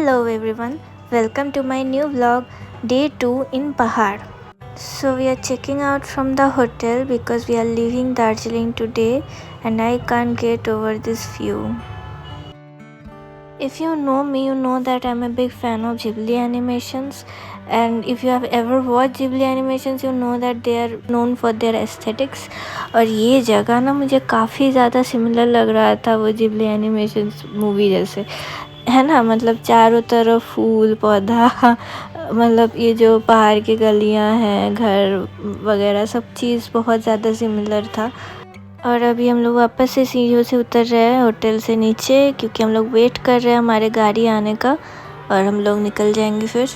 Hello everyone, welcome to my new vlog, day 2 in Pahar. So we are checking out from the hotel because we are leaving Darjeeling today and I can't get over this view. If you know me, you know that I'm a big fan of Ghibli animations, and if you have ever watched Ghibli animations, you know that they are known for their aesthetics. और ये जगह ना मुझे काफ़ी ज़्यादा similar लग रहा था वो Ghibli animations मूवी जैसे, है ना। मतलब चारों तरफ फूल पौधा मतलब ये जो पहाड़ की गलियां हैं, घर वगैरह, सब चीज़ बहुत ज़्यादा सिमिलर था। और अभी हम लोग वापस से सीढ़ियों से उतर रहे हैं होटल से नीचे, क्योंकि हम लोग वेट कर रहे हैं हमारे गाड़ी आने का और हम लोग निकल जाएंगे फिर।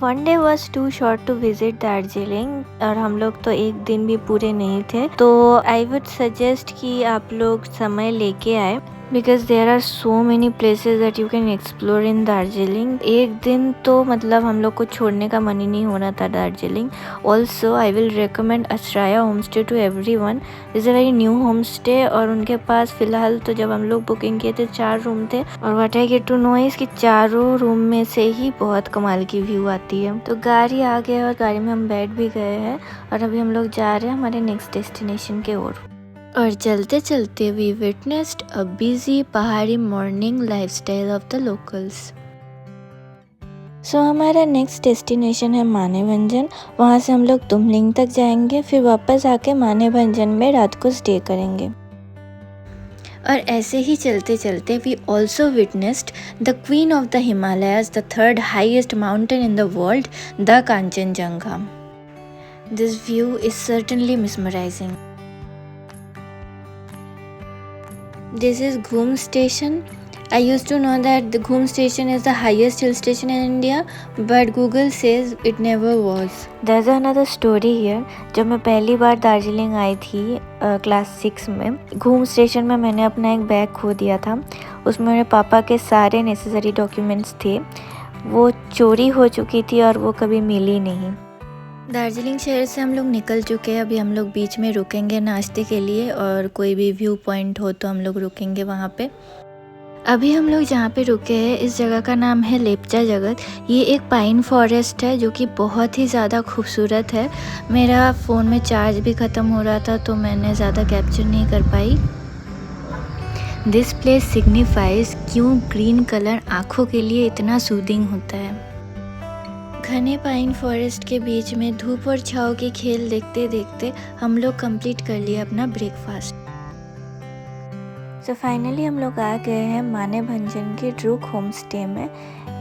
One day was too short to visit Darjeeling, और हम लोग तो एक दिन भी पूरे नहीं थे, तो आई वुड सजेस्ट कि आप लोग समय लेके आए, because there are so many places that you can explore in Darjeeling. एक दिन तो मतलब हम लोग को छोड़ने का मन ही नहीं हो रहा था Darjeeling. Also I will recommend Ashraya home stay to everyone. Is a very new home stay, और उनके पास फ़िलहाल तो जब हम लोग बुकिंग किए थे 4 रूम थे, और what I get to know is कि चारों रूम में से ही बहुत कमाल की व्यू आती है। तो गाड़ी आ गए और गाड़ी में हम बैठ भी गए हैं, और अभी हम लोग जा रहे हैं हमारे नेक्स्ट डेस्टिनेशन के ओर। और चलते चलते we witnessed a busy pahadi morning lifestyle of the locals. So हमारा नेक्स्ट डेस्टिनेशन है मानेभंजन। वहाँ से हम लोग तुमलिंग तक जाएंगे, फिर वापस आके मानेभंजन में रात को स्टे करेंगे। और ऐसे ही चलते चलते we also witnessed the queen of the Himalayas, the third highest mountain in the world, the Kangchenjunga. This view is certainly mesmerising. This is Ghum Station. I used to know that the Ghum Station is the highest hill station in India, but Google says it never was. There's another story here. जब मैं पहली बार दार्जिलिंग आई थी class 6 में, घूम station में मैंने अपना एक बैग खो दिया था। उसमें मेरे पापा के सारे नेसेसरी डॉक्यूमेंट्स थे। वो चोरी हो चुकी थी और वो कभी मिली नहीं। दार्जिलिंग शहर से हम लोग निकल चुके हैं। अभी हम लोग बीच में रुकेंगे नाश्ते के लिए, और कोई भी व्यू पॉइंट हो तो हम लोग रुकेंगे वहाँ पे। अभी हम लोग जहाँ पे रुके हैं इस जगह का नाम है लेप्चा जगत। ये एक पाइन फॉरेस्ट है जो कि बहुत ही ज़्यादा खूबसूरत है। मेरा फ़ोन में चार्ज भी ख़त्म हो रहा था, तो मैंने ज़्यादा कैप्चर नहीं कर पाई। दिस प्लेस सिग्निफाइज क्यों ग्रीन कलर आँखों के लिए इतना सूदिंग होता है। घने पाइन फॉरेस्ट के बीच में धूप और छाँव के खेल देखते देखते हम लोग कंप्लीट कर लिया अपना ब्रेकफास्ट। सो फाइनली हम लोग आ गए हैं मानेभंजन के ड्रूक होम स्टे में।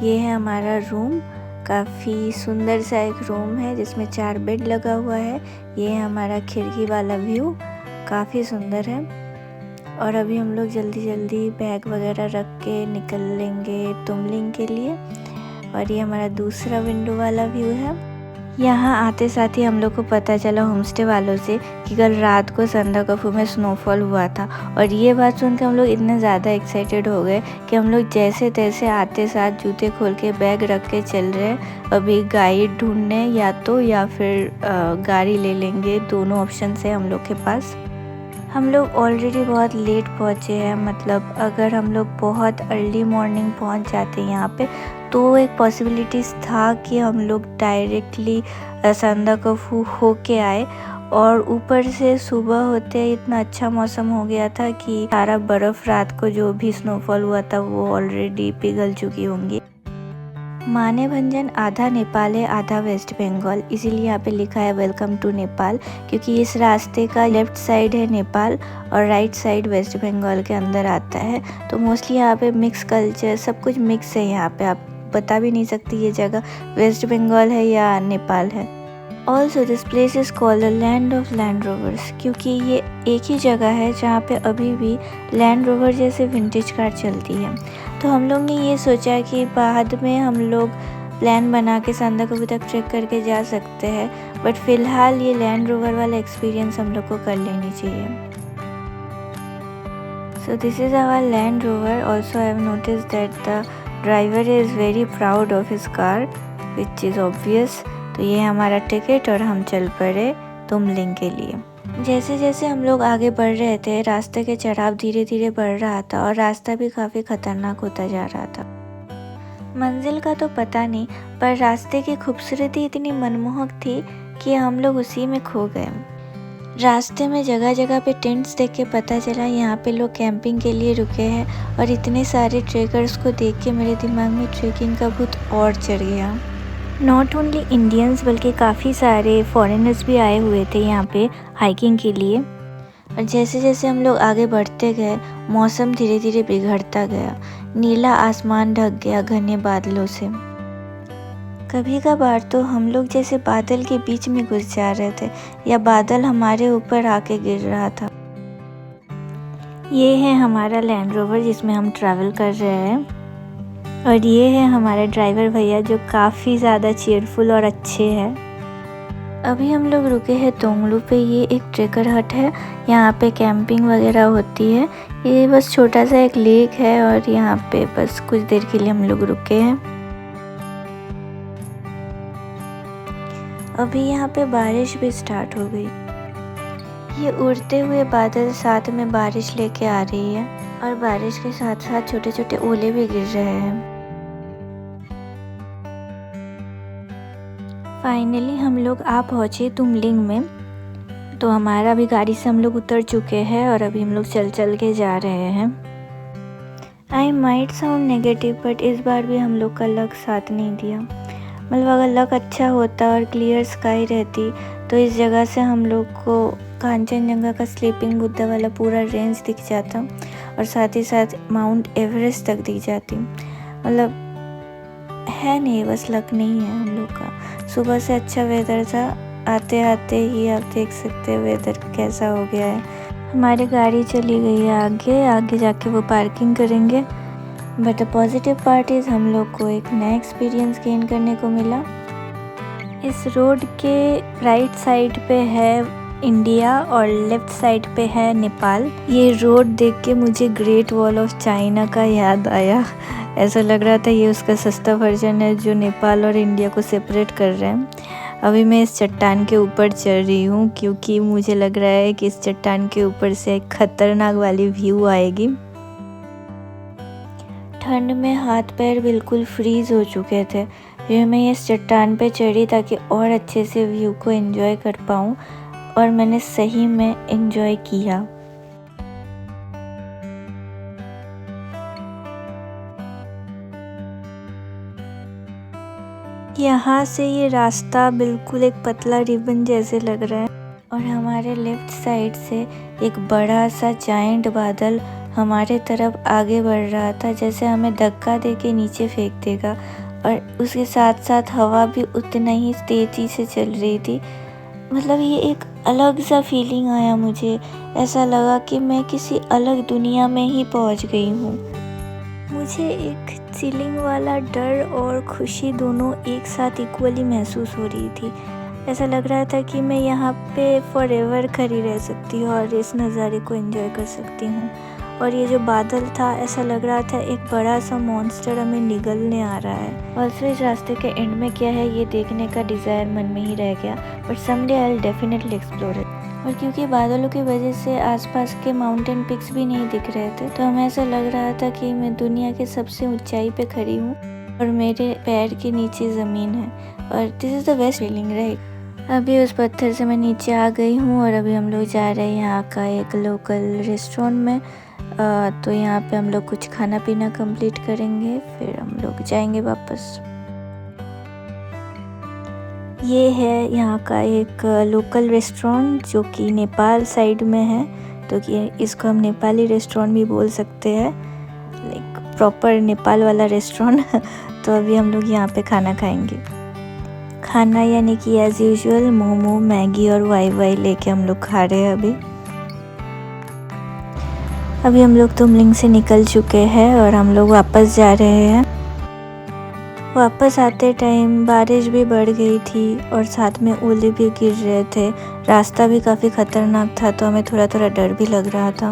ये है हमारा रूम। काफ़ी सुंदर सा एक रूम है जिसमें 4 बेड लगा हुआ है। ये है हमारा खिड़की वाला व्यू, काफ़ी सुंदर है। और अभी हम लोग जल्दी जल्दी बैग वगैरह रख के निकलेंगे तुमलिंग के लिए। और ये हमारा दूसरा विंडो वाला व्यू है। यहाँ आते साथ ही हम लोग को पता चला होमस्टे वालों से कि कल रात को संदाकफू में स्नोफॉल हुआ था, और ये बात सुनकर हम लोग इतने ज़्यादा एक्साइटेड हो गए कि हम लोग जैसे तैसे आते साथ जूते खोल के बैग रख के चल रहे हैं अभी गाइड ढूंढने, या फिर गाड़ी ले लेंगे। दोनों ऑप्शन है हम लोग के पास। हम लोग ऑलरेडी बहुत लेट पहुँचे हैं। मतलब अगर हम लोग बहुत अर्ली मॉर्निंग पहुँच जाते हैं यहाँ पे, तो एक पॉसिबिलिटीज़ था कि हम लोग डायरेक्टली संदाकफू होके आए। और ऊपर से सुबह होते इतना अच्छा मौसम हो गया था कि सारा बर्फ़ रात को जो भी स्नोफॉल हुआ था वो ऑलरेडी पिघल चुकी होंगी। मानेभंजन आधा नेपाल है आधा वेस्ट बंगाल, इसीलिए यहाँ पे लिखा है वेलकम टू नेपाल, क्योंकि इस रास्ते का लेफ़्ट साइड है नेपाल और राइट साइड वेस्ट बंगाल के अंदर आता है। तो मोस्टली यहाँ पे मिक्स कल्चर, सब कुछ मिक्स है यहाँ पे। आप बता भी नहीं सकती ये जगह वेस्ट बंगाल है या नेपाल है। Also this place is called the land of Land Rovers, क्योंकि ये एक ही जगह है जहाँ पे अभी भी लैंड रोवर जैसे विंटेज कार चलती है। तो हम लोग ने ये सोचा कि बाद में हम लोग प्लान बना के संदाकफू तक ट्रेक करके जा सकते हैं, बट फ़िलहाल ये लैंड रोवर वाला एक्सपीरियंस हम लोग को कर लेनी चाहिए। So this is our Land Rover. Also I have noticed that the driver is very proud of his car, which is obvious. तो ये हमारा टिकट, और हम चल पड़े तुमलिंग के लिए। जैसे जैसे हम लोग आगे बढ़ रहे थे, रास्ते के चढ़ाव धीरे धीरे बढ़ रहा था और रास्ता भी काफ़ी खतरनाक होता जा रहा था। मंजिल का तो पता नहीं, पर रास्ते की खूबसूरती इतनी मनमोहक थी कि हम लोग उसी में खो गए। रास्ते में जगह जगह पे टेंट्स देख के पता चला यहाँ पे लोग कैंपिंग के लिए रुके हैं, और इतने सारे ट्रेकर्स को देख के मेरे दिमाग में ट्रेकिंग का भूत और चढ़ गया। नॉट ओनली इंडियंस बल्कि काफ़ी सारे फॉरेनर्स भी आए हुए थे यहाँ पे हाइकिंग के लिए। और जैसे जैसे हम लोग आगे बढ़ते गए, मौसम धीरे धीरे बिगड़ता गया। नीला आसमान ढक गया घने बादलों से। कभी कभार तो हम लोग जैसे बादल के बीच में घुस जा रहे थे, या बादल हमारे ऊपर आके गिर रहा था। ये है हमारा लैंड रोवर जिसमें हम ट्रैवल कर रहे हैं, और ये है हमारा ड्राइवर भैया जो काफ़ी ज़्यादा चीयरफुल और अच्छे हैं। अभी हम लोग रुके हैं तोंगलू पे। ये एक ट्रेकर हट है, यहाँ पे कैंपिंग वगैरह होती है। ये बस छोटा सा एक लेक है, और यहाँ पे बस कुछ देर के लिए हम लोग रुके हैं। अभी यहाँ पे बारिश भी स्टार्ट हो गई। ये उड़ते हुए बादल साथ में बारिश लेके आ रही है, और बारिश के साथ साथ छोटे छोटे ओले भी गिर रहे हैं। फाइनली हम लोग आ पहुँचे तुमलिंग में। तो हमारा भी गाड़ी से हम लोग उतर चुके हैं, और अभी हम लोग चल चल के जा रहे हैं। I might sound negative, but इस बार भी हम लोग का लक साथ नहीं दिया। मतलब अगर लक अच्छा होता और क्लियर स्काई रहती तो इस जगह से हम लोग को कांचनजंगा का स्लीपिंग बुद्धा वाला पूरा रेंज दिख जाता, और साथ ही साथ माउंट एवरेस्ट तक दिख जाती। मतलब है नहीं, बस लक नहीं है हम लोग का। सुबह से अच्छा वेदर था, आते आते ही आप देख सकते हैं वेदर कैसा हो गया है। हमारी गाड़ी चली गई है आगे जाके वो पार्किंग करेंगे। But the positive part is हम लोग को एक नया एक्सपीरियंस गेन करने को मिला। इस रोड के राइट साइड पे है इंडिया और लेफ्ट साइड पे है नेपाल। ये रोड देख के मुझे ग्रेट वॉल ऑफ चाइना का याद आया। ऐसा लग रहा था ये उसका सस्ता वर्जन है जो नेपाल और इंडिया को सेपरेट कर रहे हैं। अभी मैं इस चट्टान के ऊपर चढ़ रही हूँ, क्योंकि मुझे लग रहा है कि इस चट्टान के ऊपर से एक खतरनाक वाली व्यू आएगी। ठंड में हाथ पैर बिल्कुल फ्रीज हो चुके थे, फिर मैं इस चट्टान पे चढ़ी ताकि और अच्छे से व्यू को एंजॉय कर पाऊँ, और मैंने सही में एंजॉय किया। यहाँ से ये रास्ता बिल्कुल एक पतला रिबन जैसे लग रहा है, और हमारे लेफ्ट साइड से एक बड़ा सा जायंट बादल हमारे तरफ आगे बढ़ रहा था, जैसे हमें धक्का दे के नीचे फेंक देगा। और उसके साथ साथ हवा भी उतना ही तेज़ी से चल रही थी। मतलब ये एक अलग सा फीलिंग आया मुझे। ऐसा लगा कि मैं किसी अलग दुनिया में ही पहुंच गई हूँ। मुझे एक चिलिंग वाला डर और खुशी दोनों एक साथ इक्वली महसूस हो रही थी। ऐसा लग रहा था कि मैं यहाँ पे फॉरएवर खड़ी रह सकती हूँ और इस नज़ारे को एंजॉय कर सकती हूँ। और ये जो बादल था, ऐसा लग रहा था एक बड़ा सा मॉन्स्टर हमें निगलने आ रहा है। ऑल्सो इस रास्ते के एंड में क्या है ये देखने का डिज़ायर मन में ही रह गया, but someday I will definitely explore it. और क्योंकि बादलों की वजह से आसपास के माउंटेन पिक्स भी नहीं दिख रहे थे, तो हमें ऐसा लग रहा था कि मैं दुनिया के सबसे ऊंचाई पे खड़ी हूँ और मेरे पैर के नीचे ज़मीन है, और this is the best feeling, right. अभी उस पत्थर से मैं नीचे आ गई हूँ, और अभी हम लोग जा रहे हैं यहाँ का एक लोकल रेस्टोरेंट में। तो यहाँ पे हम लोग कुछ खाना पीना कंप्लीट करेंगे, फिर हम लोग जाएंगे वापस। ये है यहाँ का एक लोकल रेस्टोरेंट जो कि नेपाल साइड में है, तो कि इसको हम नेपाली रेस्टोरेंट भी बोल सकते हैं, लाइक प्रॉपर नेपाल वाला रेस्टोरेंट। तो अभी हम लोग यहाँ पे खाना खाएंगे। खाना यानी कि एज़ यूजुअल मोमो, मैगी और वाई लेके हम लोग खा रहे हैं। अभी हम लोग तुमलिंग से निकल चुके हैं और हम लोग वापस जा रहे हैं। वापस आते टाइम बारिश भी बढ़ गई थी और साथ में ओले भी गिर रहे थे। रास्ता भी काफ़ी ख़तरनाक था, तो हमें थोड़ा थोड़ा डर भी लग रहा था।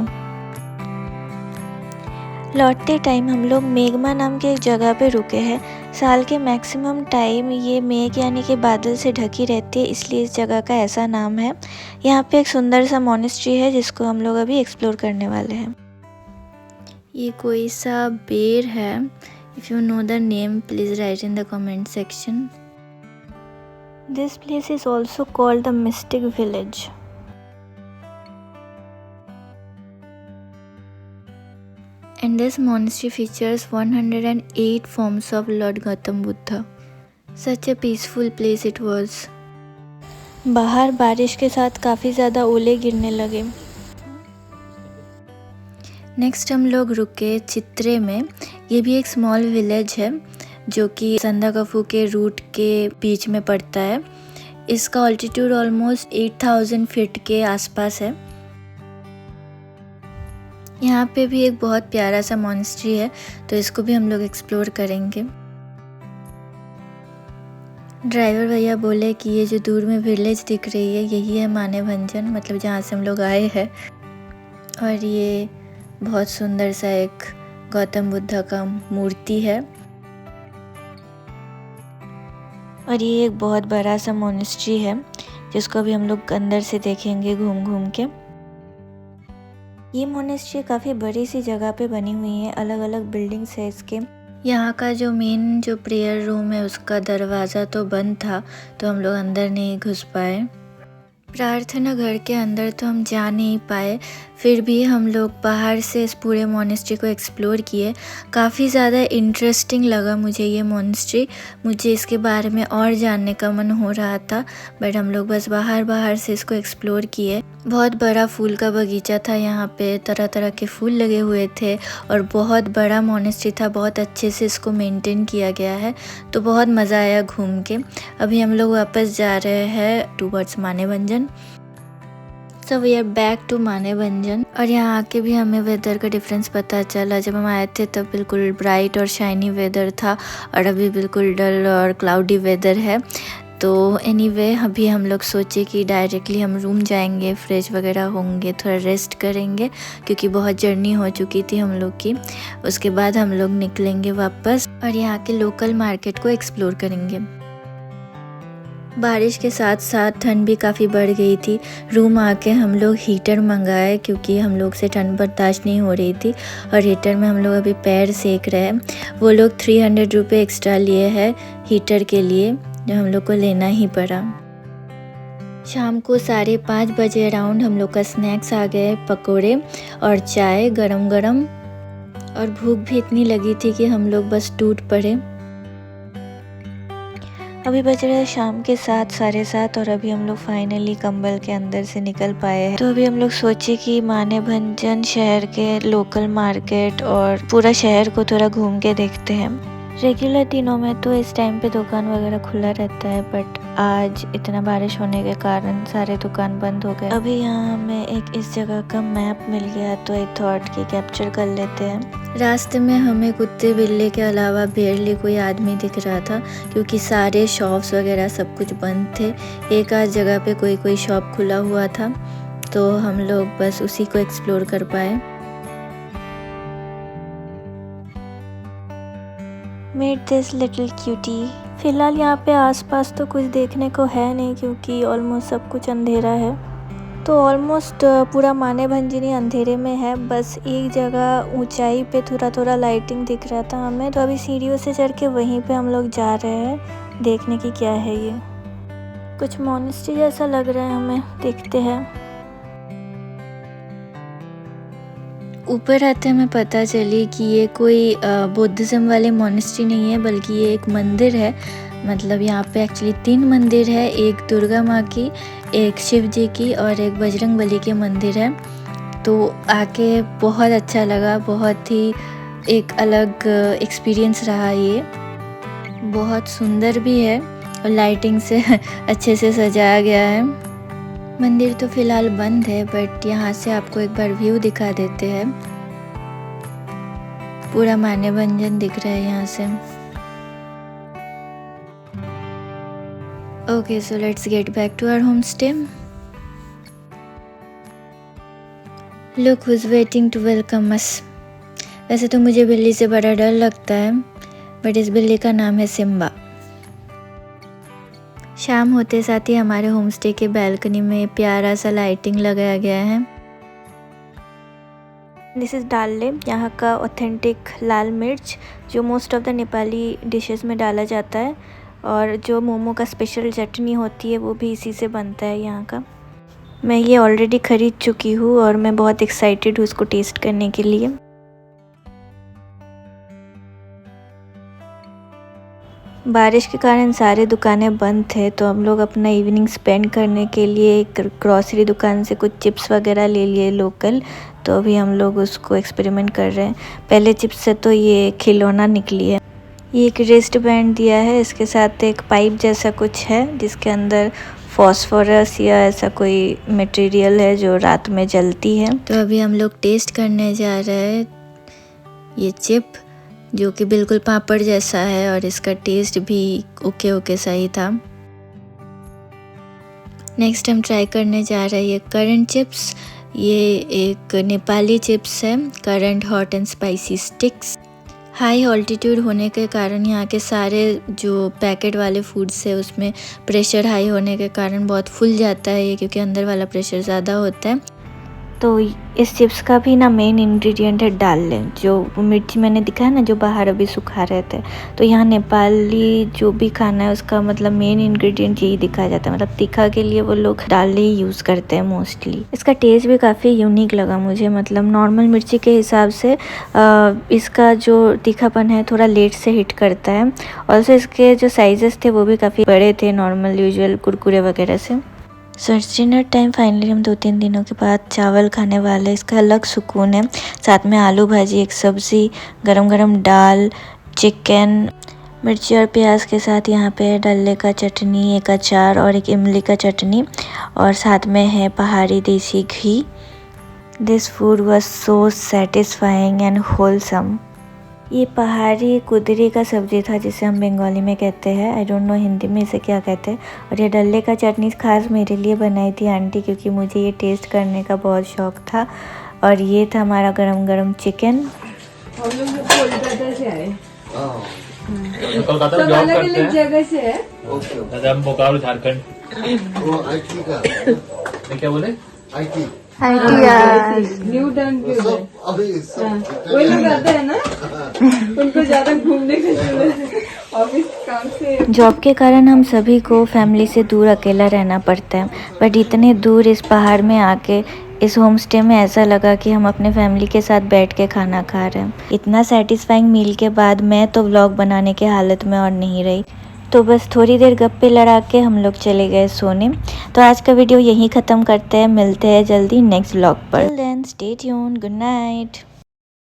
लौटते टाइम हम लोग मेघमा नाम के एक जगह पे रुके हैं। साल के मैक्सिमम टाइम ये मेघ यानी कि बादल से ढकी रहती है, इसलिए इस जगह का ऐसा नाम है। यहाँ पे एक सुंदर सा मोनेस्ट्री है जिसको हम लोग अभी एक्सप्लोर करने वाले हैं। ये कोई सा बेर है, If you know the name, please write in the comment section. This place is also called the Mystic Village. And this monastery features 108 forms of Lord Gautam Buddha. Such a peaceful place it was. बाहर बारिश के साथ काफ़ी ज़्यादा ओले गिरने लगे। Next हम लोग रुके चित्रे में। ये भी एक स्मॉल विलेज है जो कि संदाकफू के रूट के बीच में पड़ता है। इसका ऑल्टीट्यूड ऑलमोस्ट 8000 फीट के आसपास है। यहाँ पे भी एक बहुत प्यारा सा मॉनेस्ट्री है, तो इसको भी हम लोग एक्सप्लोर करेंगे। ड्राइवर भैया बोले कि ये जो दूर में विलेज दिख रही है यही है मानेभंजन, मतलब जहाँ से हम लोग आए हैं। और ये बहुत सुंदर सा एक गौतम बुद्धा का मूर्ति है और ये एक बहुत बड़ा सा मॉनेस्ट्री है जिसको अभी हम लोग अंदर से देखेंगे घूम घूम के। ये मॉनेस्ट्री काफ़ी बड़ी सी जगह पे बनी हुई है, अलग अलग बिल्डिंग्स है इसके। यहाँ का जो मेन जो प्रेयर रूम है उसका दरवाज़ा तो बंद था, तो हम लोग अंदर नहीं घुस पाए। प्रार्थना घर के अंदर तो हम जा नहीं पाए, फिर भी हम लोग बाहर से इस पूरे मॉनेस्ट्री को एक्सप्लोर किए। काफ़ी ज़्यादा इंटरेस्टिंग लगा मुझे ये मॉनेस्ट्री, मुझे इसके बारे में और जानने का मन हो रहा था, बट हम लोग बस बाहर से इसको एक्सप्लोर किए। बहुत बड़ा फूल का बगीचा था यहाँ पे, तरह तरह के फूल लगे हुए थे और बहुत बड़ा मॉनेस्ट्री था, बहुत अच्छे से इसको मेंटेन किया गया है, तो बहुत मज़ा आया घूम के। अभी हम लोग वापस जा रहे हैं towards Manebhanjan. So we are back to Manebhanjan. और यहाँ आके भी हमें वेदर का डिफरेंस पता चला। जब हम आए थे तब बिल्कुल ब्राइट और शाइनी वेदर था और अभी बिल्कुल डल और क्लाउडी वेदर है। तो एनीवे अभी हम लोग सोचे कि डायरेक्टली हम रूम जाएंगे, फ्रेश वगैरह होंगे, थोड़ा रेस्ट करेंगे क्योंकि बहुत जर्नी हो चुकी थी हम लोग की। उसके बाद हम लोग निकलेंगे वापस और यहाँ के लोकल मार्केट को एक्सप्लोर करेंगे। बारिश के साथ साथ ठंड भी काफ़ी बढ़ गई थी। रूम आके हम लोग हीटर मंगाए क्योंकि हम लोग से ठंड बर्दाश्त नहीं हो रही थी और हीटर में हम लोग अभी पैर सेक रहे हैं। वो लोग 300 रुपये एक्स्ट्रा लिए हैं हीटर के लिए, जो हम लोग को लेना ही पड़ा। शाम को 5:30 बजे अराउंड हम लोग का स्नैक्स आ गए, पकोड़े और चाय गरम गरम, और भूख भी इतनी लगी थी कि हम लोग बस टूट पड़े। अभी बज रहे हैं शाम के 7, 7:30 और अभी हम लोग फाइनली कंबल के अंदर से निकल पाए हैं। तो अभी हम लोग सोचे कि मानेभंजन शहर के लोकल मार्केट और पूरा शहर को थोड़ा घूम के देखते हैं। रेगुलर दिनों में तो इस टाइम पे दुकान वगैरह खुला रहता है, बट आज इतना बारिश होने के कारण सारे दुकान बंद हो गए। अभी यहाँ हमें एक इस जगह का मैप मिल गया, तो आई थॉट कि कैप्चर कर लेते हैं। रास्ते में हमें कुत्ते बिल्ली के अलावा बेरली कोई आदमी दिख रहा था क्योंकि सारे शॉप्स वगैरह सब कुछ बंद थे। एक आध जगह पे कोई शॉप खुला हुआ था, तो हम लोग बस उसी को एक्सप्लोर कर पाए। Met this little cutie. फिलहाल यहाँ पे आसपास तो कुछ देखने को है नहीं क्योंकि ऑलमोस्ट सब कुछ अंधेरा है, तो ऑलमोस्ट पूरा मानेभंजन ही अंधेरे में है। बस एक जगह ऊंचाई पे थोड़ा लाइटिंग दिख रहा था हमें, तो अभी सीढ़ियों से चढ़ के वहीं पे हम लोग जा रहे हैं देखने की क्या है। ये कुछ मॉनेस्ट्री जैसा लग रहा है हमें, देखते हैं। ऊपर आते हमें पता चली कि ये कोई बुद्धिज़्म वाले मॉनेस्ट्री नहीं है, बल्कि ये एक मंदिर है। मतलब यहाँ पे एक्चुअली 3 मंदिर है, एक दुर्गा माँ की, एक शिव जी की और एक बजरंग बली के मंदिर है। तो आके बहुत अच्छा लगा, बहुत ही एक अलग एक्सपीरियंस रहा ये। बहुत सुंदर भी है और लाइटिंग से अच्छे से सजाया गया है। मंदिर तो फिलहाल बंद है, बट यहाँ से आपको एक बार व्यू दिखा देते हैं। पूरा मानेभंजन दिख रहा है यहाँ से। Okay, so let's get back to our home stay. Look who's waiting to welcome us. वैसे तो मुझे बिल्ली से बड़ा डर लगता है, बट इस बिल्ली का नाम है सिम्बा। शाम होते साथ ही हमारे होमस्टे के बैल्कनी में प्यारा सा लाइटिंग लगाया गया है। दिस इज़ दाल ले, यहाँ का ऑथेंटिक लाल मिर्च जो most of the Nepali dishes में डाला जाता है, और जो मोमो का स्पेशल चटनी होती है वो भी इसी से बनता है यहाँ का। मैं ये ऑलरेडी ख़रीद चुकी हूँ और मैं बहुत एक्साइटेड हूँ इसको टेस्ट करने के लिए। बारिश के कारण सारे दुकानें बंद थे, तो हम लोग अपना इवनिंग स्पेंड करने के लिए एक ग्रॉसरी दुकान से कुछ चिप्स वगैरह ले लिए लोकल। तो अभी हम लोग उसको एक्सपेरिमेंट कर रहे हैं। पहले चिप्स से तो ये खिलौना निकली है। ये एक रिस्ट बैंड दिया है, इसके साथ एक पाइप जैसा कुछ है जिसके अंदर फॉस्फोरस या ऐसा कोई मटेरियल है जो रात में जलती है। तो अभी हम लोग टेस्ट करने जा रहे हैं ये चिप, जो कि बिल्कुल पापड़ जैसा है और इसका टेस्ट भी ओके सही था। नेक्स्ट हम ट्राई करने जा रहे हैं ये करंट चिप्स। ये एक नेपाली चिप्स है, current hot and spicy sticks. High altitude होने के कारण यहाँ के सारे जो पैकेट वाले फूड्स है उसमें प्रेशर हाई होने के कारण बहुत फूल जाता है ये, क्योंकि अंदर वाला प्रेशर ज़्यादा होता है। तो इस चिप्स का भी ना मेन इंग्रेडिएंट है डाल ले, जो मिर्ची मैंने दिखाया ना जो बाहर अभी सुखा रहे थे। तो यहाँ नेपाली जो भी खाना है उसका मतलब मेन इंग्रेडिएंट यही दिखाया जाता है, मतलब तीखा के लिए वो लोग डाल ही यूज़ करते हैं मोस्टली। इसका टेस्ट भी काफ़ी यूनिक लगा मुझे, मतलब नॉर्मल मिर्ची के हिसाब से इसका जो तीखापन है थोड़ा लेट से हिट करता है। ऑल्सो इसके जो साइजेस थे वो भी काफ़ी बड़े थे नॉर्मल यूजुअल कुरकुरे वगैरह से। सर्च डिनर टाइम फाइनली हम 2-3 दिनों के बाद चावल खाने वाले। इसका अलग सुकून है, साथ में आलू भाजी, एक सब्ज़ी, गरम गरम दाल, चिकन, मिर्ची और प्याज के साथ यहाँ पे डल्ले का चटनी, एक अचार और एक इमली का चटनी, और साथ में है पहाड़ी देसी घी। This food was so satisfying and wholesome. ये पहाड़ी कुदरी का सब्ज़ी था जिसे हम बंगाली में कहते हैं, आई डोंट नो हिंदी में इसे क्या कहते हैं। और ये डल्ले का चटनी खास मेरे लिए बनाई थी आंटी, क्योंकि मुझे ये टेस्ट करने का बहुत शौक़ था। और ये था हमारा गरम गरम चिकन। हम लोग कोलकाता से आए, सब अलग अलग जगह से है। हम बोकारो झारखंड। क्या बोले? न्यू टर्न के वही लोग आते हैं ना, उनको ज्यादा घूमने का ऑफिस काम से। जॉब के कारण हम सभी को फैमिली से दूर अकेला रहना पड़ता है, बट इतने दूर इस पहाड़ में आके इस होम स्टे में ऐसा लगा कि हम अपने फैमिली के साथ बैठ के खाना खा रहे हैं। इतना सेटिस्फाइंग मील के बाद मैं तो व्लॉग बनाने के हालत में और नहीं रही, तो बस थोड़ी देर गप्पे लड़ा के हम लोग चले गए सोने। तो आज का वीडियो यहीं ख़त्म करते हैं, मिलते हैं जल्दी नेक्स्ट व्लॉग पर। Then stay tuned, good night.